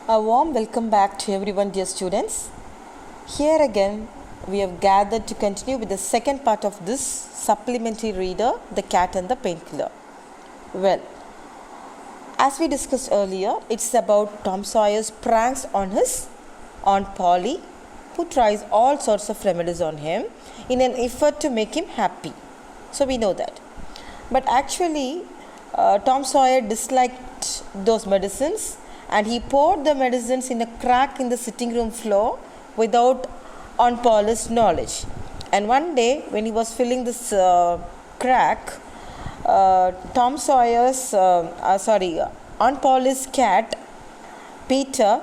A warm welcome back to everyone, dear students. Here again, we have gathered to continue with the second part of this supplementary reader, The Cat and the Painkiller. Well, as we discussed earlier, it's about Tom Sawyer's pranks on his Aunt Polly, who tries all sorts of remedies on him in an effort to make him happy. So we know that. But actually, Tom Sawyer disliked those medicines and he poured the medicines in a crack in the sitting room floor without Aunt Polly's knowledge. And one day, when he was filling this crack, Aunt Polly's cat, Peter,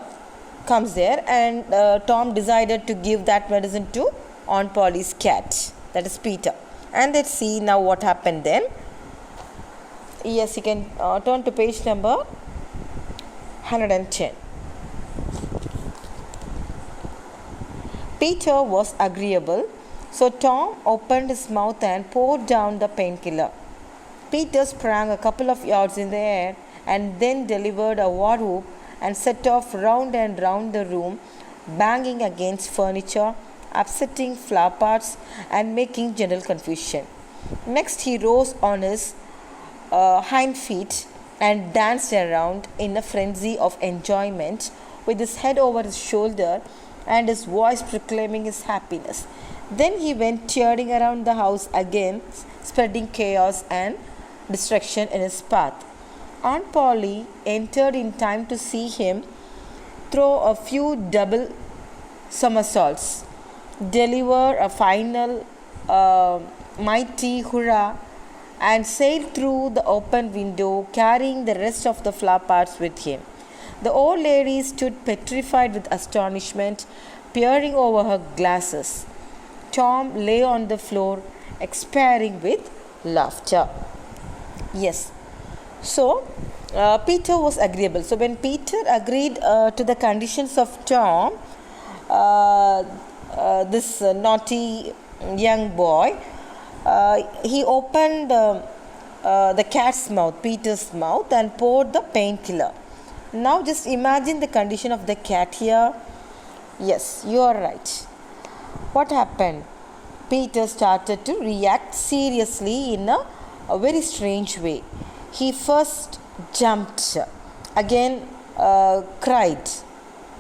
comes there, and Tom decided to give that medicine to Aunt Polly's cat, that is Peter. And let's see now what happened then. Yes, you can turn to page number 110. Peter was agreeable, so Tom opened his mouth and poured down the painkiller. Peter sprang a couple of yards in the air and then delivered a war whoop and set off round and round the room, banging against furniture, upsetting flower pots, and making general confusion. Next, he rose on his hind feet and danced around in a frenzy of enjoyment with his head over his shoulder and his voice proclaiming his happiness. Then he went tearing around the house again, spreading chaos and destruction in his path. Aunt Polly entered in time to see him throw a few double somersaults, deliver a final mighty hurrah, and sailed through the open window, carrying the rest of the flower pots with him. The old lady stood petrified with astonishment, peering over her glasses. Tom lay on the floor, expiring with laughter. Yes. So, Peter was agreeable. So, when Peter agreed to the conditions of Tom, this naughty young boy, he opened the cat's mouth, Peter's mouth, and poured the painkiller. Now, just imagine the condition of the cat here. Yes, you are right. What happened? Peter started to react seriously in a very strange way. He first jumped, again cried.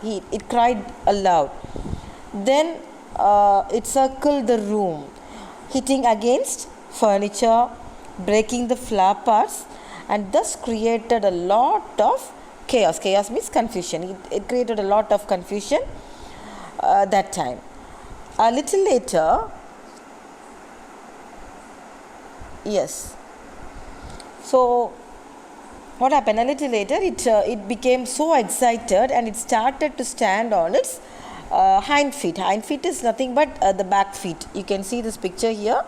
It cried aloud. Then it circled the room, hitting against furniture, breaking the flower pots, and thus created a lot of chaos. Chaos means confusion. It created a lot of confusion that time. A little later, yes. So, what happened? A little later, it became so excited and it started to stand on its hind feet. Hind feet is nothing but the back feet. You can see this picture here.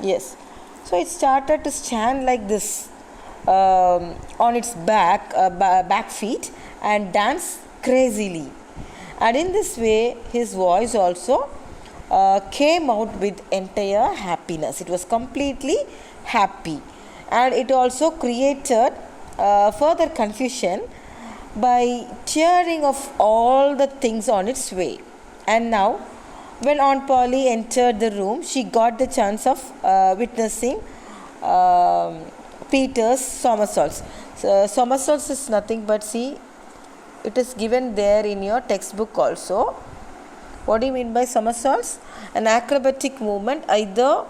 Yes. So, it started to stand like this on its back feet and dance crazily. And in this way, his voice also came out with entire happiness. It was completely happy, and it also created further confusion by tearing of all the things on its way. And now, when Aunt Polly entered the room, she got the chance of witnessing Peter's somersaults. So, somersaults is nothing but, see, it is given there in your textbook also. What do you mean by somersaults? An acrobatic movement either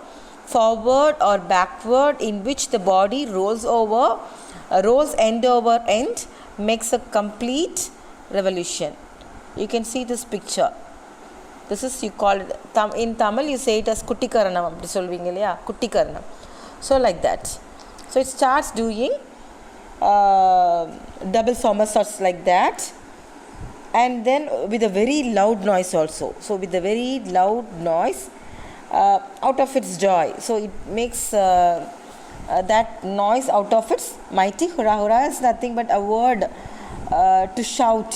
forward or backward in which the body rolls end over end, makes a complete revolution. You can see this picture. This is, you call it, in Tamil you say it as Kuttikaranam. Kuttikaranam. So like that. So it starts doing double somersaults like that, and then with a very loud noise also. So with a very loud noise out of its joy. So it makes that noise out of its mighty hurrah. Hurrah is nothing but a word to shout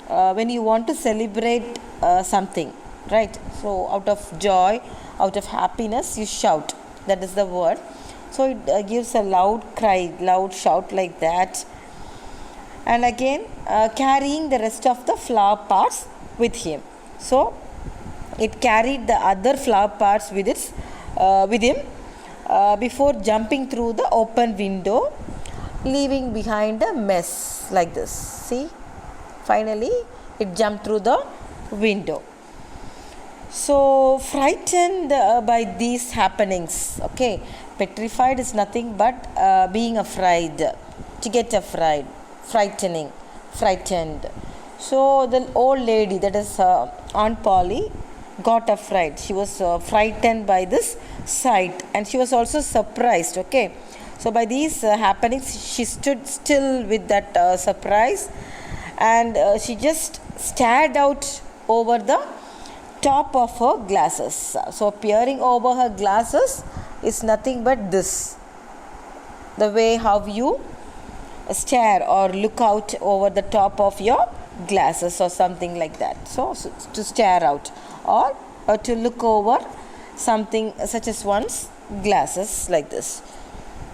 when you want to celebrate something, right? So out of joy, out of happiness, you shout. That is the word. So it gives a loud cry, loud shout like that. and again carrying the rest of the flower parts with him. So it carried the other flower parts with him before jumping through the open window, leaving behind a mess like this. See, finally it jumped through the window. So frightened by these happenings, okay, petrified is nothing but being afraid, to get afraid, frightened. So the old lady, that is Aunt Polly, got afraid. She was frightened by this sight, and she was also surprised. Okay, so by these happenings, she stood still with that surprise, and she just stared out over the top of her glasses. So peering over her glasses is nothing but this, the way how you stare or look out over the top of your glasses or something like that. So to stare out or to look over something such as one's glasses like this.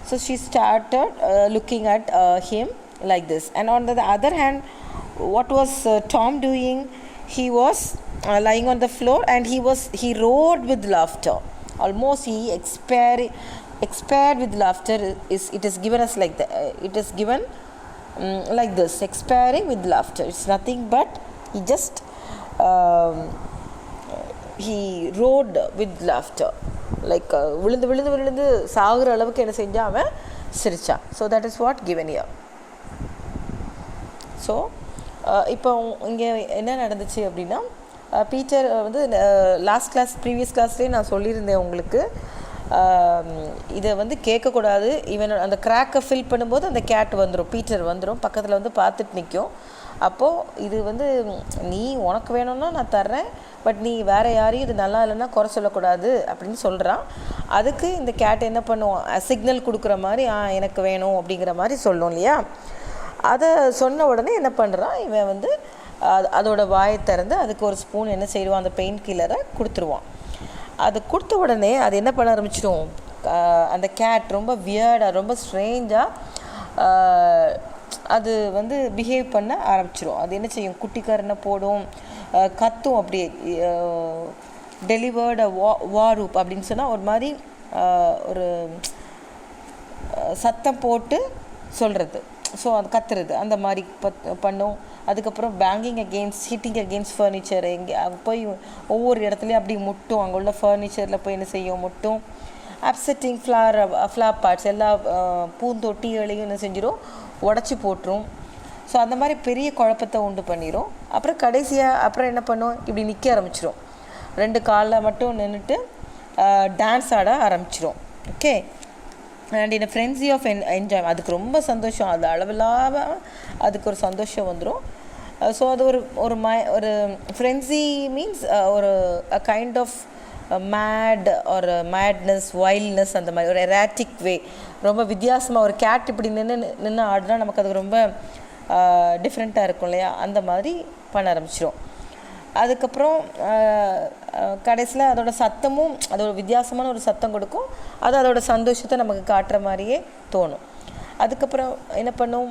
So she started looking at him like this. And on the other hand, what was Tom doing? He was lying on the floor, and he roared with laughter. Almost he expired with laughter. It is given us like it is given like this, expiring with laughter. It's nothing but he roared with laughter, like விழுந்து விழுந்து விழுந்து சாகுற அளவுக்கு என்ன செஞ்சான், அவன் சிரிச்சான். So that is what given year. So இப்போ இங்கே என்ன நடந்துச்சு அப்படின்னா, பீட்டர் வந்து ப்ரீவியஸ் கிளாஸ்லேயே நான் சொல்லியிருந்தேன் உங்களுக்கு, இதை வந்து கேட்கக்கூடாது. இவன் அந்த கிராக்கை ஃபில் பண்ணும்போது அந்த கேட் வந்துடும், பீட்டர் வந்துடும், பக்கத்தில் வந்து பார்த்துட்டு நிற்கும். அப்போது இது வந்து நீ உனக்கு வேணும்னா நான் தர்றேன், பட் நீ வேறு யாரையும் இது நல்லா இல்லைன்னா குறை சொல்லக்கூடாது அப்படின்னு சொல்கிறான். அதுக்கு இந்த கேட் என்ன பண்ணுவோம், சிக்னல் கொடுக்குற மாதிரி எனக்கு வேணும் அப்படிங்கிற மாதிரி சொல்லும் இல்லையா. அதை சொன்ன உடனே என்ன பண்ணுறான், இவன் வந்து அதோட வாயை திறந்து அதுக்கு ஒரு ஸ்பூன் என்ன செய்வான், அந்த பெயின் கில்லரை கொடுத்துருவான். அது கொடுத்த உடனே அது என்ன பண்ண ஆரம்பிச்சிடும், அந்த கேட் ரொம்ப வியர்டாக, ரொம்ப ஸ்ட்ரேஞ்சாக அது வந்து பிஹேவ் பண்ண ஆரம்பிச்சிடும். அது என்ன செய்யும், குட்டிக்காரனை போடும், கத்தும், அப்படியே டெலிவர்டு வாரூப் அப்படின்னு சொன்னால் ஒரு மாதிரி ஒரு சத்தம் போட்டு சொல்கிறது. ஸோ அது கத்துறது அந்த மாதிரி பண்ணும். அதுக்கப்புறம் ஹிட்டிங் அகெயின்ஸ்ட் ஃபர்னிச்சர், எங்கே போய் ஒவ்வொரு இடத்துலையும் அப்படி முட்டும், அங்கே உள்ள ஃபர்னிச்சரில் போய் என்ன செய்யும், முட்டும். அப்செட்டிங் ஃப்ளார் பார்ட்ஸ், எல்லா பூந்தொட்டிகளையும் என்ன செஞ்சிடும், உடச்சி போட்டுரும். ஸோ அந்த மாதிரி பெரிய குழப்பத்தை உண்டு பண்ணிடும். அப்புறம் கடைசியாக என்ன பண்ணும், இப்படி நிற்க ஆரம்பிச்சிடும், 2 காலில் மட்டும் நின்றுட்டு டான்ஸ் ஆட ஆரம்பிச்சிடும். Okay, and in frenzy of enjoy, அதுக்கு ரொம்ப சந்தோஷம், அது அளவில்லாம அதுக்கு ஒரு சந்தோஷம் வந்துடும். ஸோ அது ஒரு ஃப்ரெண்ட்ஸி மீன்ஸ் ஒரு கைண்ட் ஆஃப் மேட்னஸ், வைல்ட்னஸ், அந்த மாதிரி ஒரு எராட்டிக் வே, ரொம்ப வித்தியாசமாக. ஒரு கேட் இப்படி நின்று ஆடினா நமக்கு அது ரொம்ப டிஃப்ரெண்ட்டாக இருக்கும் இல்லையா, அந்த மாதிரி பண்ண ஆரம்பிச்சிடும். அதுக்கப்புறம் கடைசியில் அதோட சத்தமும் அதோட வித்தியாசமான ஒரு சத்தம் கொடுக்கும். அது அதோட சந்தோஷத்தை நமக்கு காட்டுற மாதிரியே தோணும். அதுக்கப்புறம் என்ன பண்ணும்,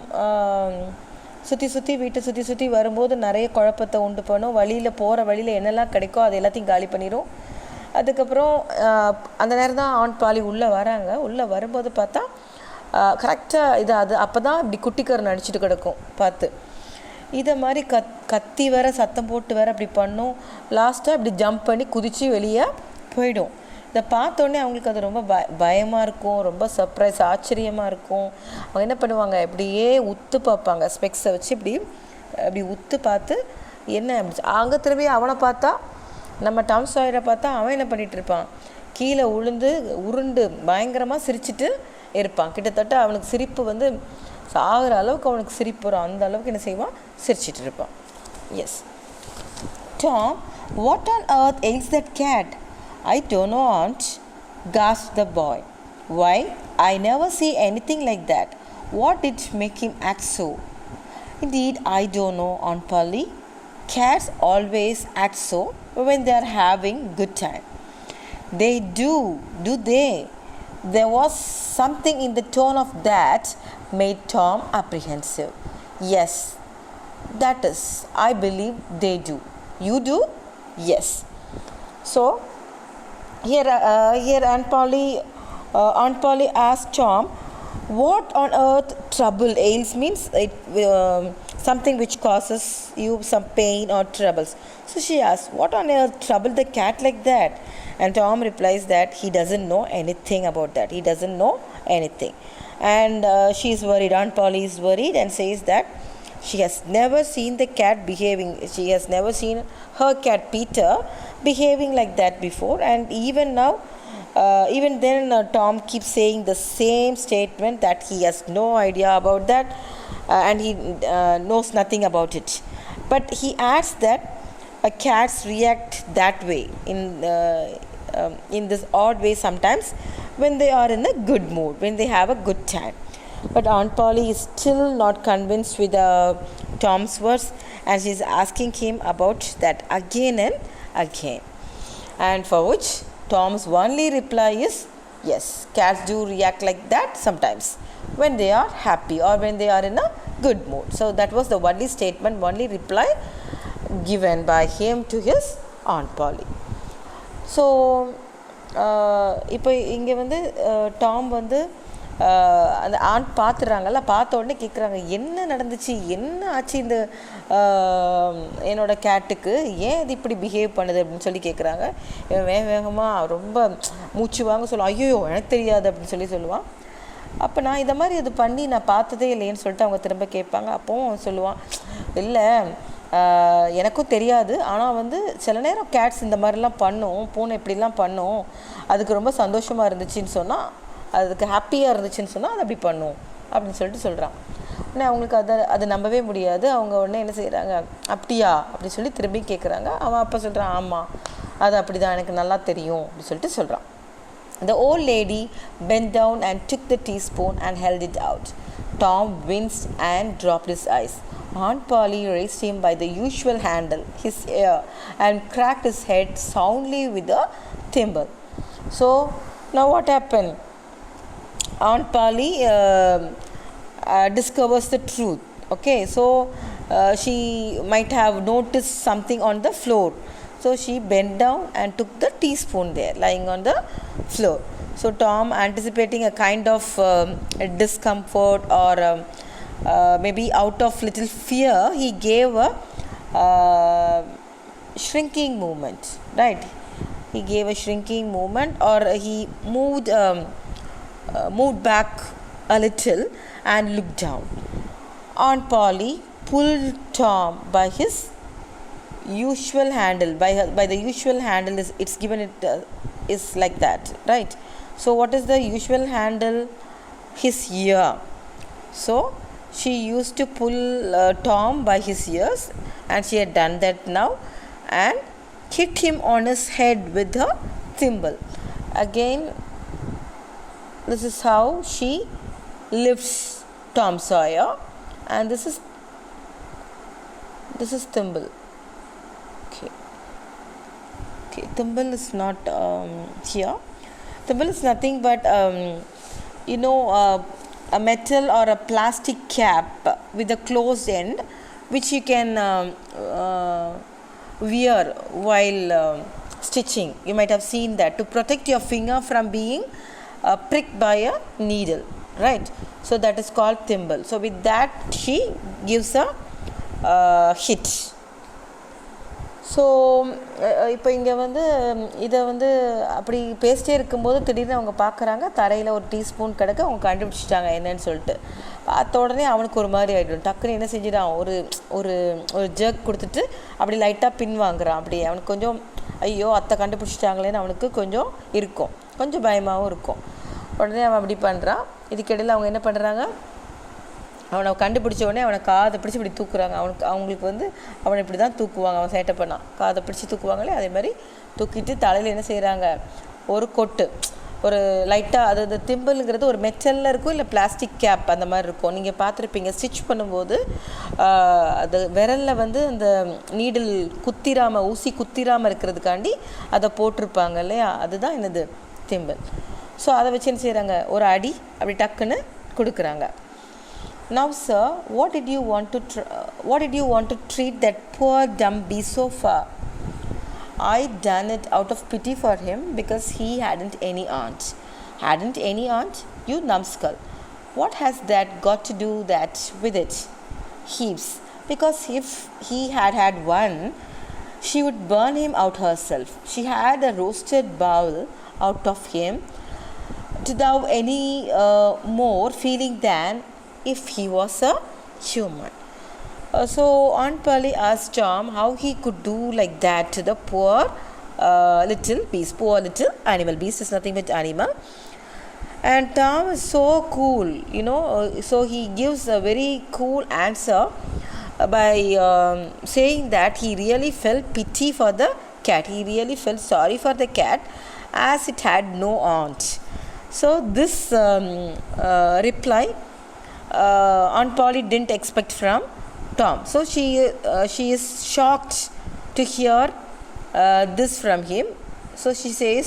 வீட்டை சுற்றி வரும்போது நிறைய குழப்பத்தை உண்டு பண்ணும். போகிற வழியில் என்னெல்லாம் கிடைக்கோ அது எல்லாத்தையும் காலி பண்ணிடும். அதுக்கப்புறம் அந்த நேரம் தான் ஆன் பாலி உள்ளே வராங்க. உள்ளே வரும்போது பார்த்தா கரெக்டாக அது அப்போ தான் இப்படி குட்டிக்காரன் அடிச்சுட்டு கிடக்கும் பார்த்து. இதை மாதிரி கத்தி வேற, சத்தம் போட்டு வேற அப்படி பண்ணும். லாஸ்ட்டாக இப்படி ஜம்ப் பண்ணி குதித்து வெளியே போயிடும். இதை பார்த்தோன்னே அவங்களுக்கு அது ரொம்ப பயமாக இருக்கும், ரொம்ப சர்ப்ரைஸ், ஆச்சரியமாக இருக்கும். அவங்க என்ன பண்ணுவாங்க, இப்படியே உத்து பார்ப்பாங்க, ஸ்பெக்ஸை வச்சு இப்படி உத்து பார்த்து என்ன அப்படி. அங்கே திரும்பி அவனை பார்த்தா, நம்ம டாம் சாயரை பார்த்தா அவன் என்ன பண்ணிகிட்டு இருப்பான், கீழே உருண்டு பயங்கரமாக சிரிச்சிட்டு இருப்பான். கிட்டத்தட்ட அவனுக்கு சிரிப்பு வந்து சாகிற அளவுக்கு அவனுக்கு சிரிப்பு வரும். அந்த அளவுக்கு என்ன செய்வான், சிரிச்சிட்டு இருப்பான். Yes. Tom, what on earth ails that cat? I don't know, aunt, gasped the boy. Why, I never see anything like that. What did make him act so? Indeed, I don't know, Aunt Polly. Cats always act so when they are having good time. They do they? There was something in the tone of that made Tom apprehensive. Yes, that is, I believe they do. You do? Yes. So here Aunt Polly asked Tom, "What on earth trouble ails?" Means something which causes you some pain or troubles. So she asked, "What on earth troubled the cat like that?" And Tom replies that he doesn't know anything about that. He doesn't know anything, and she's worried. Aunt Polly is worried and says that she has never seen the cat behaving. She has never seen her cat Peter behaving like that before, and even now, even then, Tom keeps saying the same statement that he has no idea about that, and he knows nothing about it. But he adds that cats react that way in this odd way sometimes when they are in a good mood, when they have a good time. But Aunt Polly is still not convinced with Tom's words, and she's asking him about that again and again. And for which Tom's only reply is, yes, cats do react like that sometimes when they are happy or when they are in a good mood. So that was the only statement, only reply given by him to his Aunt Polly. So இப்போ இங்கே வந்து Tom வந்து அந்த and பார்த்துறாங்கல்ல, பார்த்த உடனே கேட்குறாங்க, என்ன நடந்துச்சு, என்ன ஆச்சு இந்த என்னோட கேட்டுக்கு, ஏன் இது இப்படி பிஹேவ் பண்ணுது அப்படின்னு சொல்லி கேட்குறாங்க. இவன் வேகமாக ரொம்ப மூச்சு வாங்க சொல்லுவான், ஐயோ எனக்கு தெரியாது அப்படின்னு சொல்லுவான். அப்போ நான் இதை மாதிரி இது பண்ணி நான் பார்த்ததே இல்லைன்னு சொல்லிட்டு அவங்க திரும்ப கேட்பாங்க. அப்போவும் சொல்லுவான், இல்லை எனக்கும் தெரியாது, ஆனால் வந்து சில நேரம் கேட்ஸ் இந்த மாதிரிலாம் பண்ணும், பூனை இப்படிலாம் பண்ணும், அதுக்கு ரொம்ப சந்தோஷமாக இருந்துச்சுன்னு சொன்னால், அதுக்கு ஹாப்பியாக இருந்துச்சுன்னு சொன்னால் அது அப்படி பண்ணும் அப்படின்னு சொல்லிட்டு சொல்கிறான். உடனே அவங்களுக்கு அதை நம்பவே முடியாது. அவங்க உடனே என்ன செய்கிறாங்க, அப்படியா அப்படின்னு சொல்லி திரும்பி கேட்குறாங்க. அவன் அப்போ சொல்கிறான், ஆமாம் அது அப்படி தான், எனக்கு நல்லா தெரியும் அப்படின்னு சொல்லிட்டு சொல்கிறான். The old lady bent down and took the teaspoon and held it out. Tom winced and dropped his eyes. Aunt Polly raised him by the usual handle, his ear, and cracked his head soundly with a thimble. So now what happened? Aunt Polly discovers the truth. Okay, so she might have noticed something on the floor. So she bent down and took the teaspoon there lying on the floor. So Tom, anticipating a kind of discomfort or maybe out of little fear, he gave a shrinking movement, right? He gave a shrinking movement, or he moved back a little and looked down. Aunt Polly pulled Tom by his usual handle. By the usual handle it's given, it is like that, right? So what is the usual handle? His ear. So she used to pull Tom by his ears, and she had done that now, and hit him on his head with her thimble. Again, this is how she lifts Tom Sawyer, and this is thimble. Okay, thimble is not here. Thimble is nothing but a metal or a plastic cap with a closed end, which you can wear while stitching. You might have seen that, to protect your finger from being pricked by a needle, right? So that is called thimble. So with that she gives a hit. So இப்போ இங்கே வந்து இதை வந்து அப்படி பேசிட்டே இருக்கும்போது திடீர்னு அவங்க பார்க்குறாங்க, தரையில் ஒரு டீஸ்பூன் கிடக்க, அவங்க கண்டுபிடிச்சிட்டாங்க என்னன்னு சொல்லிட்டு. பார்த்த உடனே அவனுக்கு ஒரு மாதிரி ஆகிடும். டக்குன்னு என்ன செஞ்சிடான், ஒரு ஒரு ஒரு ஜர்க் கொடுத்துட்டு அப்படி லைட்டாக பின் வாங்குறான். அப்படி அவனுக்கு கொஞ்சம் ஐயோ அத்தை கண்டுபிடிச்சிட்டாங்களேன்னு அவனுக்கு கொஞ்சம் இருக்கும், கொஞ்சம் பயமாகவும் இருக்கும். உடனே அவன் அப்படி பண்ணுறான். இதுக்கிடையில் அவங்க என்ன பண்ணுறாங்க, அவனை கண்டுபிடிச்ச உடனே அவனை காதை பிடிச்சி இப்படி தூக்குறாங்க. அவங்களுக்கு வந்து அவனை இப்படி தான் தூக்குவாங்க, அவன் சேட்டை பண்ணான், காதை பிடிச்சி தூக்குவாங்களே அதே மாதிரி தூக்கிட்டு தலையில் என்ன செய்கிறாங்க, ஒரு கொட்டு, ஒரு லைட்டாக, அது திம்பிள்ங்கிறது ஒரு மெட்டலில் இருக்கும், இல்லை பிளாஸ்டிக் கேப் அந்த மாதிரி இருக்கும். நீங்கள் பார்த்துருப்பீங்க, ஸ்டிச் பண்ணும்போது அது விரலில் வந்து அந்த நீடில் குத்திராமல், ஊசி குத்திராமல் இருக்கிறதுக்காண்டி அதை போட்டிருப்பாங்க இல்லையா, அதுதான் என்னது திம்பிள். ஸோ அதை வச்சு என்ன செய்கிறாங்க, ஒரு அடி அப்படி டக்குன்னு கொடுக்குறாங்க. Now, sir, what did you want to treat that poor dumb beast so far? I done it out of pity for him because he hadn't any aunt. Hadn't any aunt? You numbskull. What has that got to do that with it? Heaps. Because if he had had one, she would burn him out herself. She had a roasted bowl out of him to thou any more feeling than if he was a human. So Aunt Polly asked Tom how he could do like that to the poor little beast. Poor little animal. Beast is nothing but animal. And Tom is so cool, so he gives a very cool answer by saying that he really felt pity for the cat. He really felt sorry for the cat as it had no aunt. So this reply Aunt Polly didn't expect from Tom. So she is shocked to hear this from him. So she says,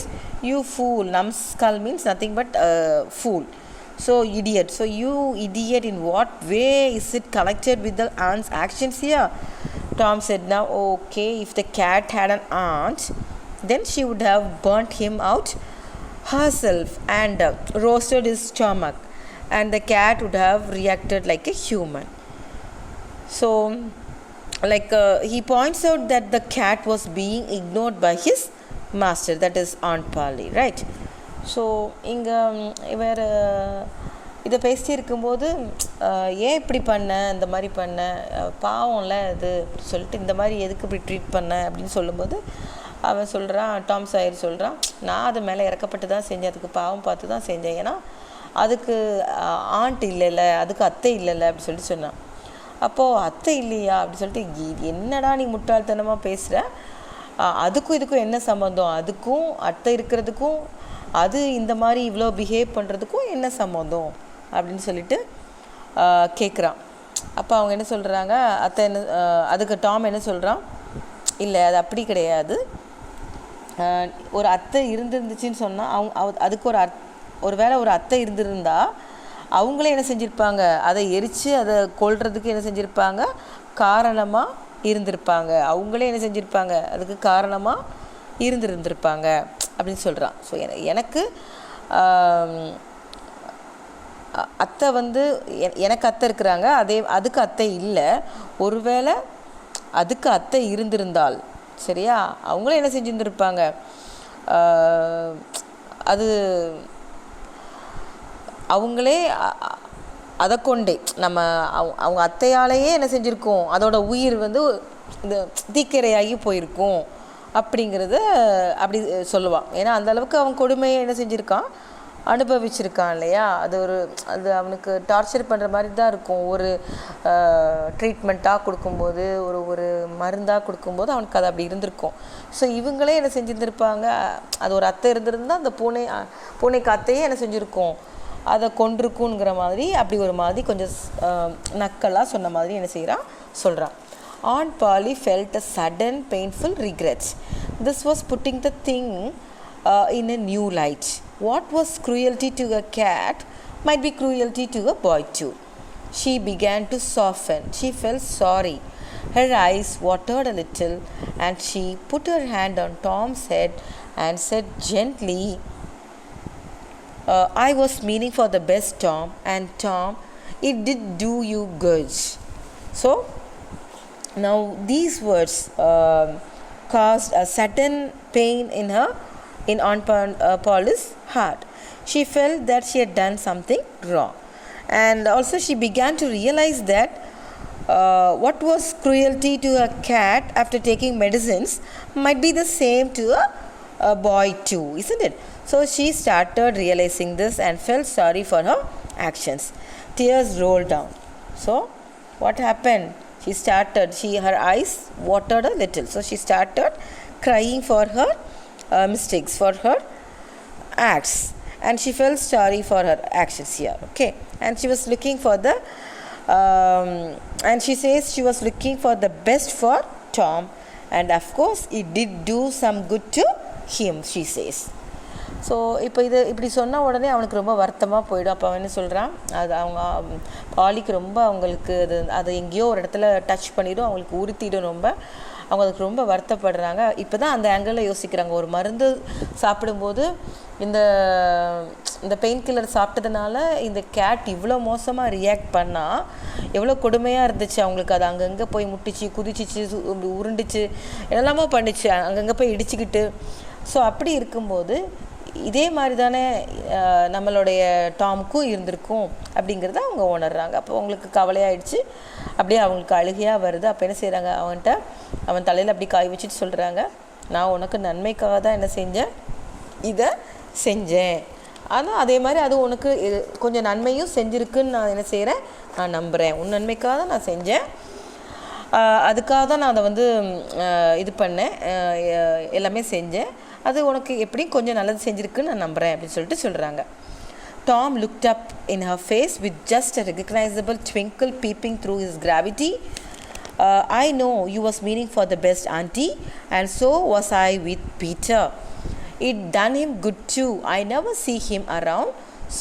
"You fool." Numbskull means nothing but fool. So idiot. So you idiot, in what way is it connected with the aunt's actions here? Tom said, "Now okay, if the cat had an aunt, then she would have burnt him out herself and roasted his stomach, and the cat would have reacted like a human." So he points out that the cat was being ignored by his master, that is Aunt Polly, right? So இங்கே இவர் இதை பேசிட்டு இருக்கும்போது ஏன் இப்படி பண்ண, இந்த மாதிரி பண்ண, பாவம்ல இது சொல்லிட்டு இந்த மாதிரி எதுக்கு இப்படி ட்ரீட் பண்ண அப்படின்னு சொல்லும்போது அவன் சொல்கிறான், டாம் சாயர் சொல்கிறான், நான் அது மேலே இறக்கப்பட்டு தான் செஞ்சேன், அதுக்கு பாவம் பார்த்து தான் செஞ்சேன், ஏன்னா அதுக்கு ஆண்ட் இல்லைல்ல, அதுக்கு அத்தை இல்லைல்ல அப்படி சொல்லிட்டு சொன்னான். அப்போது அத்தை இல்லையா அப்படி சொல்லிட்டு, என்னடா நீ முட்டாள்தனமாக பேசுகிற, அதுக்கும் இதுக்கும் என்ன சம்மந்தம், அதுக்கும் அத்தை இருக்கிறதுக்கும் அது இந்த மாதிரி இவ்வளோ பிஹேவ் பண்ணுறதுக்கும் என்ன சம்மந்தம் அப்படின்னு சொல்லிட்டு கேட்குறான். அப்போ அவங்க என்ன சொல்கிறாங்க, அத்தை என்ன, அதுக்கு டாம் என்ன சொல்கிறான், இல்லை அது அப்படி கிடையாது, ஒரு அத்தை இருந்துருந்துச்சின்னு சொன்னால் அதுக்கு ஒரு வேளை ஒரு அத்தை இருந்திருந்தா அவங்களே என்ன செஞ்சுருப்பாங்க, அதை எரித்து அதை கொல்றதுக்கு என்ன செஞ்சுருப்பாங்க, காரணமாக இருந்திருப்பாங்க, அவங்களே என்ன செஞ்சுருப்பாங்க, அதுக்கு காரணமாக இருந்திருந்திருப்பாங்க அப்படின்னு சொல்கிறான். ஸோ எனக்கு அத்தை எனக்கு அத்தை இருக்கிறாங்க, அதுக்கு அத்தை இல்லை, ஒருவேளை அதுக்கு அத்தை இருந்திருந்தால் சரியா, அவங்களே என்ன செஞ்சுருந்துருப்பாங்க, அது அவங்களே அதை கொண்டே நம்ம அவங்க அத்தையாலேயே என்ன செஞ்சுருக்கோம், அதோட உயிர் இந்த தீக்கிரையாகி போயிருக்கும் அப்படிங்கிறத அப்படி சொல்லுவான். ஏன்னா அந்தளவுக்கு அவன் கொடுமையை என்ன செஞ்சுருக்கான், அனுபவிச்சிருக்கான் இல்லையா. அது அவனுக்கு டார்ச்சர் பண்ணுற மாதிரி தான் இருக்கும். ஒரு ட்ரீட்மெண்ட்டாக கொடுக்கும்போது, ஒரு மருந்தாக கொடுக்கும்போது அவனுக்கு அது அப்படி இருந்திருக்கும். ஸோ இவங்களே என்ன செஞ்சுருந்துருப்பாங்க, அது ஒரு அத்தை இருந்திருந்தால் அந்த பூனைக்கு அத்தையே என்ன செஞ்சுருக்கோம், அதை கொண்டிருக்குங்கிற மாதிரி அப்படி ஒரு மாதிரி கொஞ்சம் நக்கலாக சொன்ன மாதிரி என்ன சொல்கிறான். Aunt Polly felt a sudden painful regret. This was putting the thing in a new light. What was cruelty to a cat might be cruelty to a boy too. She began to soften. She felt sorry. Her eyes watered a little, and she put her hand on Tom's head and said gently, I was meaning for the best, Tom, and Tom, it did do you good. So now these words caused a sudden pain in Aunt Polly's heart. She felt that she had done something wrong, and also she began to realize that what was cruelty to a cat after taking medicines might be the same to a boy too, isn't it? So she started realizing this and felt sorry for her actions. Tears rolled down. So what happened? Her eyes watered a little. So she started crying for her mistakes, for her acts. And she felt sorry for her actions here. Okay. And she was looking for and she says she was looking for the best for Tom. And of course, it did do some good to him, she says. So இப்போ இது இப்படி சொன்ன உடனே அவனுக்கு ரொம்ப வருத்தமாக போயிடும். அப்போ அவன் என்ன சொல்கிறான், அது அவங்க பாலிக்கு ரொம்ப அவங்களுக்கு அது எங்கேயோ ஒரு இடத்துல டச் பண்ணிவிடும், அவங்களுக்கு உறுத்திடும், ரொம்ப அவங்க அதுக்கு ரொம்ப வருத்தப்படுறாங்க. இப்போ தான் அந்த ஆங்கிளில் யோசிக்கிறாங்க, ஒரு மருந்து சாப்பிடும்போது இந்த பெயின் கில்லர் சாப்பிட்டதுனால இந்த கேட் இவ்வளோ மோசமாக ரியாக்ட் பண்ணால் எவ்வளோ கொடுமையாக இருந்துச்சு அவங்களுக்கு. அது அங்கங்கே போய் முட்டிச்சு, குதிச்சிச்சு, உருண்டுச்சு, எல்லாமே பண்ணிச்சு, அங்கங்கே போய் இடிச்சுக்கிட்டு. ஸோ அப்படி இருக்கும்போது இதே மாதிரி தானே நம்மளுடைய டாமுக்கும் இருந்திருக்கும் அப்படிங்கிறத அவங்க உணர்றாங்க. அப்போ அவங்களுக்கு கவலையாயிடுச்சு, அப்படியே அவங்களுக்கு அழுகையாக வருது. அப்போ என்ன செய்கிறாங்க, அவன் தலையில் அப்படி காய் வச்சுட்டு சொல்கிறாங்க, நான் உனக்கு நன்மைக்காக தான் என்ன செஞ்சேன், இதை செஞ்சேன். ஆனால் அதே மாதிரி அது உனக்கு கொஞ்சம் நன்மையும் செஞ்சுருக்குன்னு நான் என்ன செய்கிறேன், நான் நம்புகிறேன். உன் நன்மைக்காக தான் நான் செஞ்சேன், அதுக்காக தான் நான் அதை இது பண்ணேன், எல்லாமே செஞ்சேன். அது உனக்கு எப்படியும் கொஞ்சம் நல்லது செஞ்சுருக்குன்னு நான் நம்புகிறேன் அப்படின்னு சொல்லிட்டு சொல்கிறாங்க. Tom looked up in her face with just a recognizable twinkle peeping through his gravity. I know you was meaning for the best, auntie, and so was I with Peter. It done him good too. I never see him around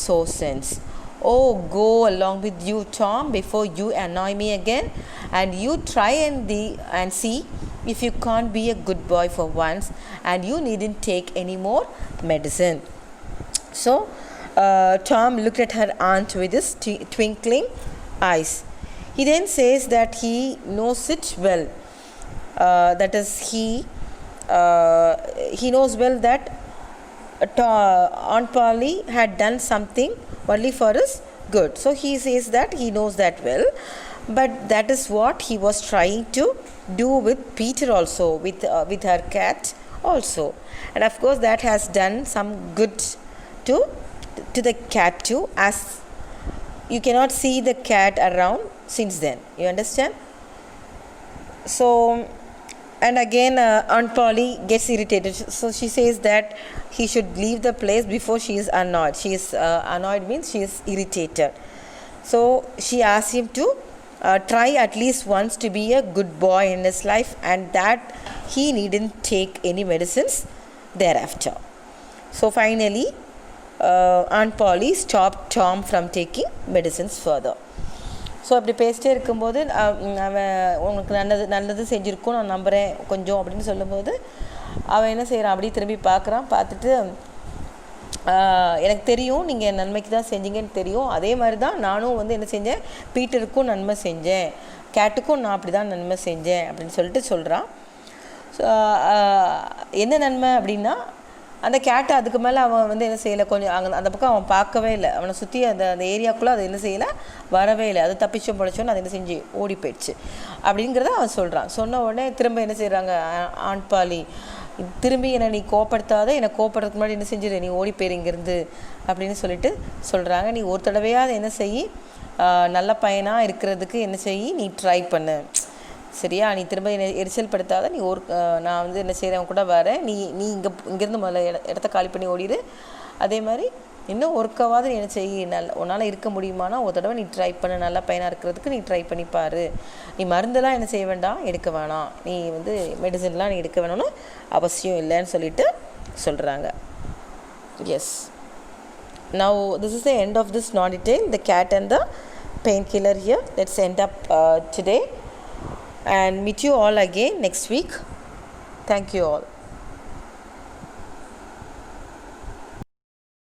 so since. Oh, go along with you, Tom, before you annoy me again, and you try and see if you can't be a good boy for once, and you needn't take any more medicine. So Tom looked at her aunt with his twinkling eyes. He then says that he knows it well. That is, he knows well that Aunt Polly had done something only for his good. So he says that he knows that well, but that is what he was trying to do with Peter also, with her cat also, and of course that has done some good to the cat too, as you cannot see the cat around since then. You understand? So, and again Aunt Polly gets irritated, so she says that he should leave the place before she is annoyed. She is annoyed means she is irritated. So she asks him to try at least once to be a good boy in his life, and that he needn't take any medicines thereafter. So finally Aunt Polly stopped Tom from taking medicines further. So அப்படி பேசிட்டே இருக்கும்போது அவன் உனக்கு நல்லது செஞ்சுருக்கும் நான் நம்புகிறேன் கொஞ்சம் அப்படின்னு சொல்லும்போது அவன் என்ன செய்கிறான், அப்படியே திரும்பி பார்க்குறான். பார்த்துட்டு எனக்கு தெரியும் நீங்கள் நன்மைக்கு தான் செஞ்சீங்கன்னு தெரியும், அதே மாதிரி தான் நானும் என்ன செஞ்சேன், பீட்டருக்கும் நன்மை செஞ்சேன், கேட்டுக்கும் நான் அப்படி தான் நன்மை செஞ்சேன் அப்படின்னு சொல்லிட்டு சொல்கிறான். என்ன நன்மை அப்படின்னா, அந்த கேட்டை அதுக்கு மேலே அவன் என்ன செய்யலை, கொஞ்சம் அந்த பக்கம் அவன் பார்க்கவே இல்லை, அவனை சுற்றி அந்த ஏரியாக்குள்ளே அது என்ன செய்யலை, வரவே இல்லை, அது தப்பிச்சோம் படைச்சோன்னு அது என்ன செஞ்சு ஓடி போயிடுச்சு அப்படிங்கிறத அவன் சொல்கிறான். சொன்ன உடனே திரும்ப என்ன செய்கிறாங்க, ஆண்ட் பாலி திரும்பி என்னை நீ கோப்படுத்தாத, என்னை கோப்படுறதுக்கு முன்னாடி என்ன செஞ்சிரு, நீ ஓடி போயிரு இங்கேருந்து அப்படின்னு சொல்லிட்டு சொல்கிறாங்க. நீ ஒரு தடவையாவது என்ன செய்யி, நல்ல பையனாக இருக்கிறதுக்கு என்ன செய்யி, நீ ட்ரை பண்ணு, சரியா? நீ திரும்ப என்னை எரிச்சல் படுத்தாத, நீ நான் என்ன செய்கிறேன், அவன் கூட வரேன், நீ இங்கேருந்து முதல்ல இடத்த காலி பண்ணி ஓடிடு. அதே மாதிரி இன்னும் ஒர்க்காவது நீ என்ன செய்ய, உன்னால் இருக்க முடியுமானா ஒரு தடவை நீ ட்ரை பண்ண, நல்ல பையனாக இருக்கிறதுக்கு நீ ட்ரை பண்ணிப்பார். நீ மருந்தெல்லாம் என்ன செய்ய வேண்டாம், எடுக்க வேணாம், நீ மெடிசன்லாம் நீ எடுக்க வேணும்னு அவசியம் இல்லைன்னு சொல்லிட்டு சொல்கிறாங்க. Yes, now this is the end of this naughty tale, the cat and the painkiller here. Let's end up today and meet you all again next week. Thank you all.